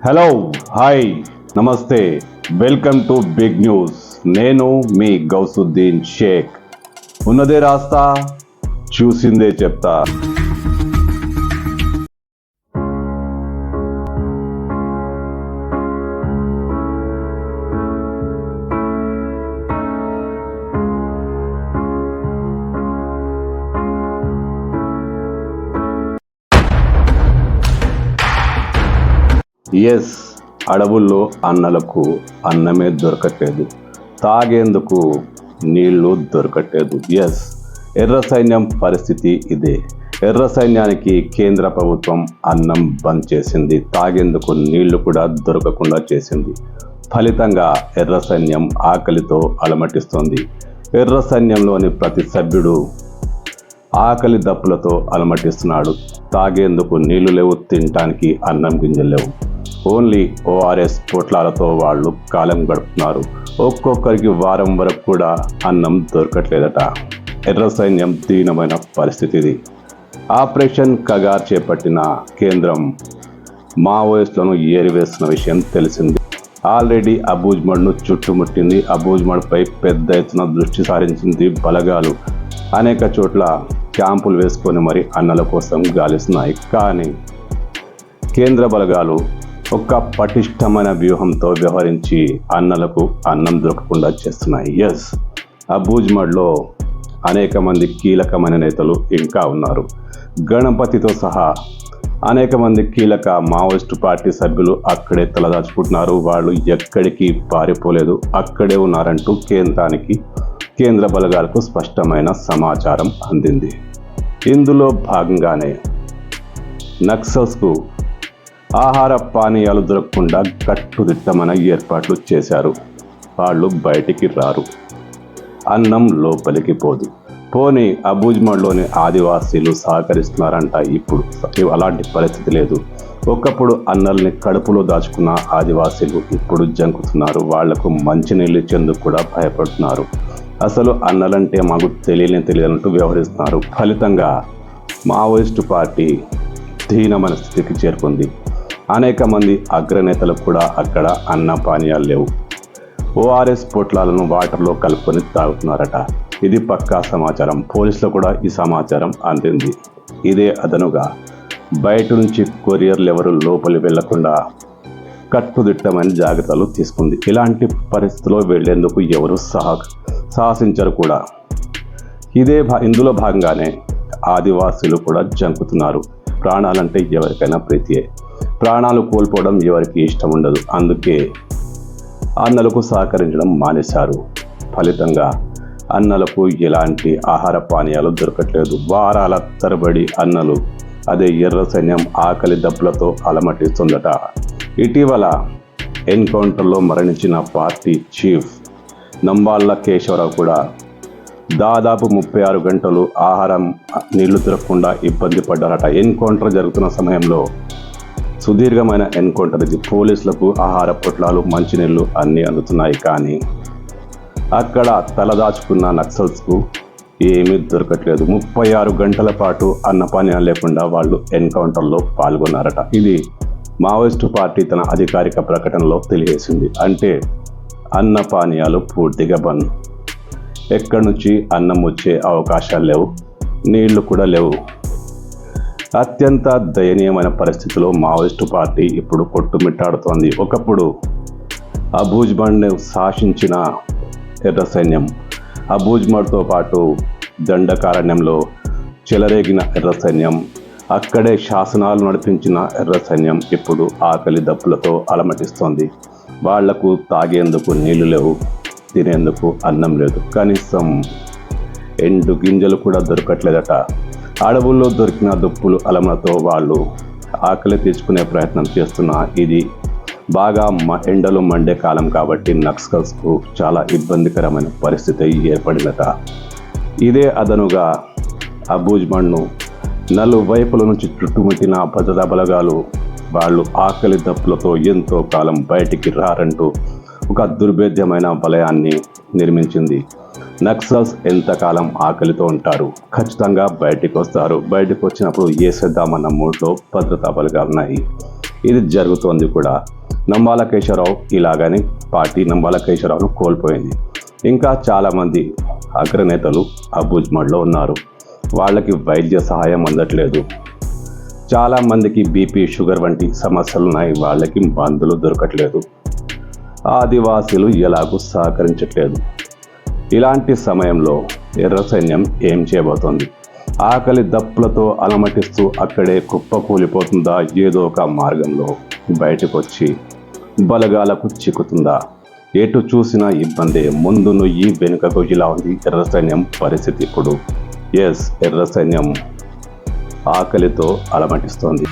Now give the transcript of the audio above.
Hello, hi, నమస్తే, welcome to big news. నేను మీ గౌసుద్దీన్ షేక్. ఉన్నదే రాస్తా, చూసిందే చెప్తా. ఎస్, అడవుల్లో అన్నలకు అన్నమే దొరకట్లేదు, తాగేందుకు నీళ్లు దొరకట్లేదు. ఎస్, ఎర్ర సైన్యం పరిస్థితి ఇదే. ఎర్ర సైన్యానికి కేంద్ర ప్రభుత్వం అన్నం బంద్ చేసింది, తాగేందుకు నీళ్లు కూడా దొరకకుండా చేసింది. ఫలితంగా ఎర్ర సైన్యం ఆకలితో అలమటిస్తోంది. ఎర్ర సైన్యంలోని ప్రతి సభ్యుడు ఆకలి దప్పులతో అలమటిస్తున్నాడు. తాగేందుకు నీళ్లు లేవు, తినటానికి అన్నం గింజలు లేవు. ఓన్లీ ఓఆర్ఎస్ పొట్లాలతో వాళ్ళు కాలం గడుపుతున్నారు. ఒక్కొక్కరికి వారం వరకు కూడా అన్నం దొరకట్లేదట. ఎర్ర సైన్యం దీనమైన పరిస్థితి ఇది. ఆపరేషన్ కగార్ చేపట్టిన కేంద్రం మావోయిస్టులను ఏరివేస్తున్న విషయం తెలిసింది. ఆల్రెడీ అబూజ్మడ్ను చుట్టుముట్టింది. అబూజ్మడ్పై పెద్ద ఎత్తున దృష్టి సారించింది బలగాలు. అనేక చోట్ల క్యాంపులు వేసుకొని మరి అన్నల కోసం గాలిస్తున్నాయి. కానీ కేంద్ర బలగాలు ఒక పటిష్టమైన వ్యూహంతో వ్యవహరించి అన్నలకు అన్నం దొరకకుండా చేస్తున్నాయి. ఎస్, అబూజ్మడ్లో అనేక మంది కీలకమైన నేతలు ఇంకా ఉన్నారు. గణపతితో సహా అనేక మంది కీలక మావోయిస్టు పార్టీ సభ్యులు అక్కడే తలదాచుకుంటున్నారు. వాళ్ళు ఎక్కడికి పారిపోలేదు, అక్కడే ఉన్నారంటూ కేంద్ర బలగాలకు స్పష్టమైన సమాచారం అందింది. ఇందులో భాగంగానే నక్సల్స్కు ఆహార పానీయాలు దొరకకుండా కట్టుదిట్టమైన ఏర్పాట్లు చేశారు. వాళ్ళు బయటికి రారు, అన్నం లోపలికి పోదు. పోనీ అబూజ్మడ్లోని ఆదివాసీలు సహకరిస్తున్నారంట. ఇప్పుడు అలాంటి పరిస్థితి లేదు. ఒకప్పుడు అన్నల్ని కడుపులో దాచుకున్న ఆదివాసీలు ఇప్పుడు జంకుతున్నారు. వాళ్లకు మంచినీళ్ళు ఇచ్చేందుకు కూడా భయపడుతున్నారు. అసలు అన్నలంటే మాకు తెలియనట్టు వ్యవహరిస్తున్నారు. ఫలితంగా మావోయిస్టు పార్టీ దీనమైన స్థితికి చేరుకుంది. అనేక మంది అగ్రనేతలకు కూడా అక్కడ అన్న పానీయాలు లేవు. ఓఆర్ఎస్ పొట్లాలను వాటర్లో కలుపుకొని తాగుతున్నారట. ఇది పక్కా సమాచారం. పోలీసులు కూడా ఈ సమాచారం అందింది. ఇదే అదనుగా బయట నుంచి కొరియర్లు ఎవరు లోపలి వెళ్లకుండా కట్టుదిట్టమైన జాగ్రత్తలు తీసుకుంది. ఇలాంటి పరిస్థితుల్లో వెళ్లేందుకు ఎవరు సాహసించరు కూడా. ఇందులో భాగంగానే ఆదివాసీలు కూడా జంకుతున్నారు. ప్రాణాలంటే ఎవరికైనా ప్రీతియే. ప్రాణాలు కోల్పోవడం ఎవరికి ఇష్టం ఉండదు. అందుకే అన్నలకు సహకరించడం మానేశారు. ఫలితంగా అన్నలకు ఎలాంటి ఆహార పానీయాలు దొరకట్లేదు. వారాల తరబడి అన్నలు అదే ఎర్ర సైన్యం ఆకలి దప్పులతో అలమటిస్తుందట. ఇటీవల ఎన్కౌంటర్లో మరణించిన పార్టీ చీఫ్ నంబాళ్ళ కేశవరావు కూడా దాదాపు 36 గంటలు ఆహారం నీళ్లు దొరకకుండా ఇబ్బంది పడ్డారట. ఎన్కౌంటర్ జరుగుతున్న సమయంలో సుదీర్ఘమైన ఎన్కౌంటర్ ఇది. పోలీసులకు ఆహార పొట్లాలు, మంచినీళ్లు అన్నీ అందుతున్నాయి. కానీ అక్కడ తలదాచుకున్న నక్సల్స్కు ఏమీ దొరకట్లేదు. 36 గంటల పాటు అన్నపానీయాలు లేకుండా వాళ్ళు ఎన్కౌంటర్లో పాల్గొన్నారట. ఇది మావోయిస్టు పార్టీ తన అధికారిక ప్రకటనలో తెలియజేసింది. అంటే అన్నపానీయాలు పూర్తిగా బంద్. ఎక్కడి నుంచి అన్నం వచ్చే అవకాశాలు లేవు, నీళ్లు కూడా లేవు. అత్యంత దయనీయమైన పరిస్థితిలో మావోయిస్టు పార్టీ ఇప్పుడు కొట్టుమిట్టాడుతోంది. ఒకప్పుడు అబూజ్మడ్ను శాసించిన ఎర్ర సైన్యం, అబూజ్మడ్తో పాటు దండకారణ్యంలో చెలరేగిన ఎర్ర సైన్యం, అక్కడే శాసనాలు నడిపించిన ఎర్ర సైన్యం ఇప్పుడు ఆకలి దప్పులతో అలమటిస్తోంది. వాళ్లకు తాగేందుకు నీళ్లు లేవు, తినేందుకు అన్నం లేదు. కనీసం ఎండు గింజలు కూడా దొరకట్లేదట. అడవుల్లో దొరికిన దుప్పులు అలమలతో వాళ్ళు ఆకలి తీర్చుకునే ప్రయత్నం చేస్తున్నా ఇది బాగా ఎండలు మండే కాలం కాబట్టి నక్సల్స్కు చాలా ఇబ్బందికరమైన పరిస్థితి ఏర్పడిందట. ఇదే అదనుగా అబూజ్మడ్ను నలువైపుల నుంచి చుట్టుముట్టిన భద్రతా బలగాలు వాళ్ళు ఆకలి దప్పులతో ఎంతో కాలం బయటికి రారంటూ ఒక దుర్భేద్యమైన వలయాన్ని నిర్మించింది. నక్సల్స్ ఎంతకాలం ఆకలితో ఉంటారు, ఖచ్చితంగా బయటికి వస్తారు. బయటకు వచ్చినప్పుడు ఏసేద్దామన్న మూడ్లో భద్రతా బలగాలు ఉన్నాయి. ఇది జరుగుతోంది కూడా. నంబాల కేశవరావు ఇలాగని పార్టీ నంబాల కేశవరావును కోల్పోయింది. ఇంకా చాలామంది అగ్రనేతలు అబుజ్మడ్లో ఉన్నారు. వాళ్ళకి వైద్య సహాయం అందట్లేదు. చాలామందికి బీపీ షుగర్ వంటి సమస్యలు ఉన్నాయి. వాళ్ళకి మందులు దొరకట్లేదు. ఆదివాసీలు ఎలాగూ సహకరించట్లేదు. ఇలాంటి సమయంలో ఎర్ర సైన్యం ఏం చేయబోతోంది? ఆకలి దప్పులతో అలమటిస్తూ అక్కడే కుప్పకూలిపోతుందా? ఏదో ఒక మార్గంలో బయటకు వచ్చి బలగాలకు చిక్కుతుందా? ఎటు చూసినా ఇబ్బందే. ముందు నుయ్యి వెనుకకు ఇలా ఉంది ఎర్ర సైన్యం పరిస్థితి ఇప్పుడు. ఎర్ర సైన్యం ఆకలితో అలమటిస్తోంది.